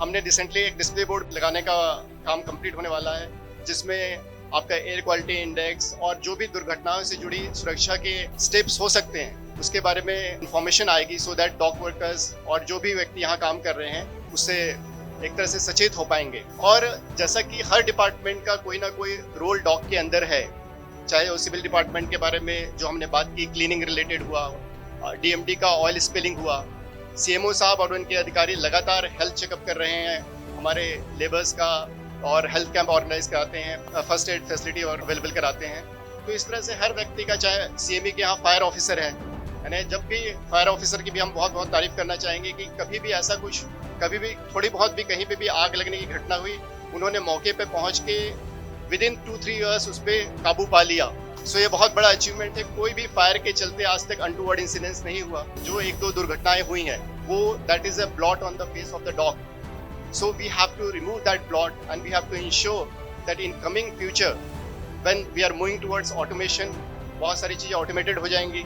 हमने रिसेंटली एक display board लगाने का काम कंप्लीट होने वाला है, जिसमें आपका एयर क्वालिटी इंडेक्स और जो भी दुर्घटनाओं से जुड़ी सुरक्षा के स्टेप्स हो सकते हैं उसके बारे में इंफॉर्मेशन आएगी, सो दैट डॉक वर्कर्स और जो भी व्यक्ति यहाँ काम कर रहे हैं उससे एक तरह से सचेत हो पाएंगे। और जैसा कि हर डिपार्टमेंट का कोई ना कोई रोल डॉक के अंदर है, चाहे वो सिविल डिपार्टमेंट के बारे में जो हमने बात की, क्लीनिंग रिलेटेड हुआ, डीएमडी का ऑयल स्पिलिंग हुआ, सीएमओ साहब और उनके अधिकारी लगातार हेल्थ चेकअप कर रहे हैं, हमारे लेबर्स का और हेल्थ कैंप ऑर्गेनाइज कराते हैं, फर्स्ट एड फैसिलिटी और अवेलेबल कराते हैं। तो इस तरह से हर व्यक्ति का, चाहे सीएमई के यहाँ फायर ऑफिसर है, यानी जब भी फायर ऑफिसर की भी हम बहुत बहुत तारीफ करना चाहेंगे कि कभी भी ऐसा कुछ, कभी भी थोड़ी बहुत भी कहीं पे भी आग लगने की घटना हुई, उन्होंने मौके पे पहुंच के विदिन 2-3 इयर्स उस पर काबू पा लिया। सो ये बहुत बड़ा अचीवमेंट है। कोई भी फायर के चलते आज तक अनटूवर्ड इंसिडेंट्स नहीं हुआ। जो 1-2 दुर्घटनाएं हुई हैं वो that is a blot on the face of the dog. So we have to remove that blot and we have to ensure that in coming future when we are moving towards automation, बहुत सारी चीज़ें automated हो जाएंगी,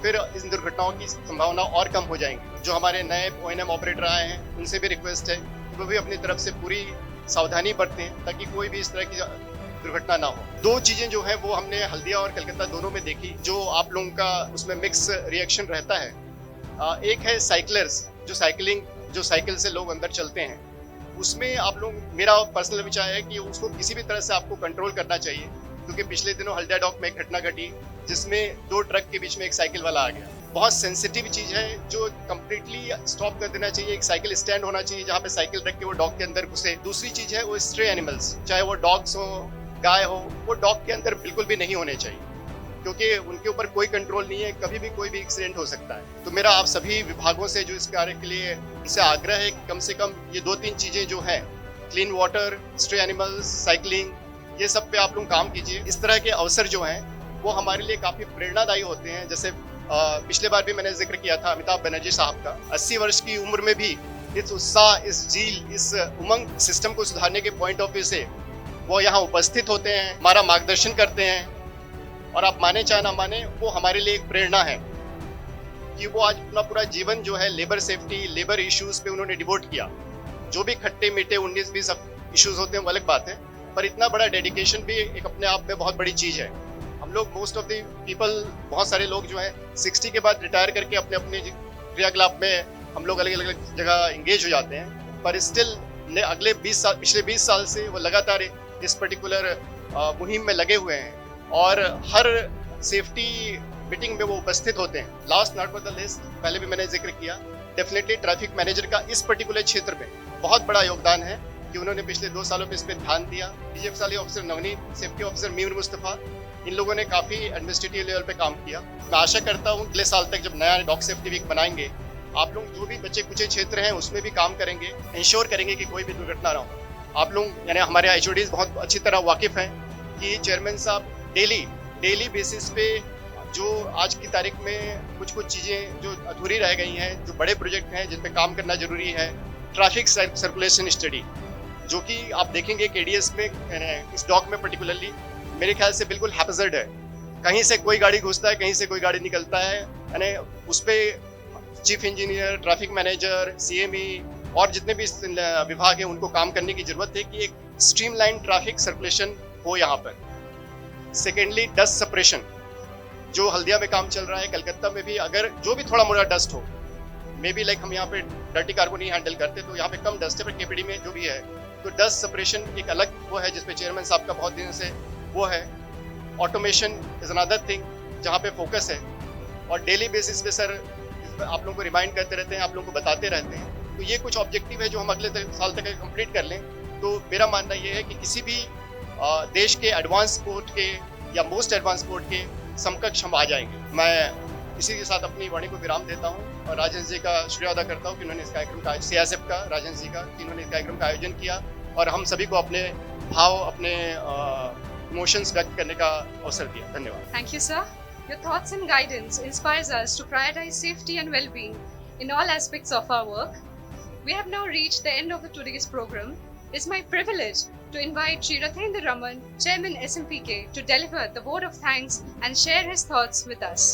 फिर इन दुर्घटनाओं की संभावना और कम हो जाएंगी। जो हमारे नए ओएनएम ऑपरेटर आए हैं उनसे भी रिक्वेस्ट है कि वो भी अपनी तरफ से पूरी सावधानी बरतें ताकि कोई भी इस तरह की दुर्घटना ना हो। 2 चीजें जो है वो हमने हल्दिया और कलकत्ता दोनों में देखी, जो आप लोगों का उसमें मिक्स रिएक्शन रहता है। एक है साइकिलर्स, जो साइकिल से लोग अंदर चलते हैं, उसमें आप लोग, मेरा पर्सनल विचार है कि उसको किसी भी तरह से आपको कंट्रोल करना चाहिए, क्योंकि पिछले दिनों हल्दिया डॉक में एक घटना घटी जिसमें 2 ट्रक के बीच में एक साइकिल वाला आ गया। बहुत सेंसिटिव चीज है जो कंप्लीटली स्टॉप कर देना चाहिए। एक साइकिल स्टैंड होना चाहिए जहाँ पे साइकिल रख के वो डॉग के अंदर घुसे। दूसरी चीज है वो स्ट्रे एनिमल्स, चाहे वो डॉग्स हो, गाय हो, वो डॉग के अंदर बिल्कुल भी नहीं होने चाहिए, क्योंकि उनके ऊपर कोई कंट्रोल नहीं है, कभी भी कोई भी एक्सीडेंट हो सकता है। तो मेरा आप सभी विभागों से जो इस कार्य के लिए इनसे आग्रह है कि कम से कम ये 2-3 चीजें जो हैं, clean water, stray animals, cycling, ये सब पे आप लोग काम कीजिए। इस तरह के अवसर जो हैं वो हमारे लिए काफी प्रेरणादायी होते हैं। जैसे पिछले बार भी मैंने जिक्र किया था अमिताभ बनर्जी साहब का, 80 वर्ष की उम्र में भी इस उत्साह, इस जील, इस उमंग सिस्टम को सुधारने के पॉइंट ऑफ व्यू से वो यहाँ उपस्थित होते हैं, हमारा मार्गदर्शन करते हैं। और आप माने चाहे ना माने, वो हमारे लिए एक प्रेरणा है कि वो आज अपना पूरा जीवन जो है लेबर सेफ्टी, लेबर इश्यूज पे उन्होंने डिवोट किया। जो भी खट्टे मीठे 19-20 इश्यूज होते हैं वो अलग बात है, पर इतना बड़ा डेडिकेशन भी एक अपने आप में बहुत बड़ी चीज है। हम लोग मोस्ट ऑफ द पीपल, बहुत सारे लोग जो हैं 60 के बाद रिटायर करके अपने अपने क्रियाकलाप में हम लोग अलग अलग जगह इंगेज हो जाते हैं, पर स्टिल अगले 20 साल, पिछले 20 साल से वो लगातार इस पर्टिकुलर मुहिम में लगे हुए हैं और हर सेफ्टी मीटिंग में वो उपस्थित होते हैं। Last not but the list, पहले भी मैंने जिक्र किया, डेफिनेटली ट्रैफिक मैनेजर का इस पर्टिकुलर क्षेत्र में बहुत बड़ा योगदान है कि उन्होंने पिछले 2 सालों में इस पर ध्यान दिया। डीजीएफ साली officer Navneet, safety officer Mir Mustafa, इन लोगों ने काफ़ी एडमिनिस्ट्रेटिव लेवल पे काम किया। मैं आशा करता हूँ अगले साल तक जब नया डॉग सेफ्टी वीक बनाएंगे, आप लोग जो भी बचे कुचे क्षेत्र हैं उसमें भी काम करेंगे, इंश्योर करेंगे कि कोई भी दुर्घटना ना हो। आप लोग यानी हमारे एचओडीज बहुत अच्छी तरह वाकिफ़ हैं कि चेयरमैन साहब डेली बेसिस पे जो आज की तारीख में कुछ चीज़ें जो अधूरी रह गई हैं, जो बड़े प्रोजेक्ट हैं जिन पे काम करना जरूरी है, ट्रैफिक सर्कुलेशन स्टडी, जो कि आप देखेंगे केडीएस में, इस डॉक में पर्टिकुलरली मेरे ख्याल से बिल्कुल हैपजर्ड है। कहीं से कोई गाड़ी घुसता है, कहीं से कोई गाड़ी निकलता है, यानी उस पर chief engineer, traffic manager, CME और जितने भी विभाग हैं उनको काम करने की जरूरत है कि एक स्ट्रीमलाइन ट्रैफिक सर्कुलेशन हो यहाँ पर। सेकेंडली, डस्ट सप्रेशन, जो हल्दिया में काम चल रहा है, कलकत्ता में भी अगर जो भी थोड़ा मोड़ा डस्ट हो, मे बी लाइक हम यहाँ पे डर्टी कार्गो नहीं हैंडल करते तो यहाँ पे कम डस्ट है, पर केपीडी में जो भी है तो डस्ट सप्रेशन एक अलग वो है जिसपे चेयरमैन साहब का बहुत दिन से वो है। ऑटोमेशन इज अनदर थिंग जहाँ पे फोकस है, और डेली बेसिस पे सर आप लोगों को रिमाइंड करते रहते हैं, आप लोगों को बताते रहते हैं। तो ये कुछ ऑब्जेक्टिव है जो हम अगले साल तक कंप्लीट कर लें तो मेरा मानना ये है कि किसी भी देश के एडवांस पोर्ट के या मोस्ट एडवांस पोर्ट के समकक्ष हम आ जाएंगे। मैं इसी के साथ अपनी वाणी को विराम देता हूँ और राजन जी का शुक्रिया अदा करता हूँ कि उन्होंने इस कार्यक्रम का, सीआईएसएफ का, राजन जी का, कि उन्होंने इस कार्यक्रम का आयोजन किया और हम सभी को अपने भाव, अपने इमोशंस व्यक्त करने का अवसर दिया। धन्यवाद। Thank you, sir. Your thoughts and guidance inspires us to prioritize safety and well-being in all aspects of our work. We have now reached the end of today's program. It's my privilege to invite Shri Rathendra Raman, Chairman SMPK, to deliver the vote of thanks and share his thoughts with us.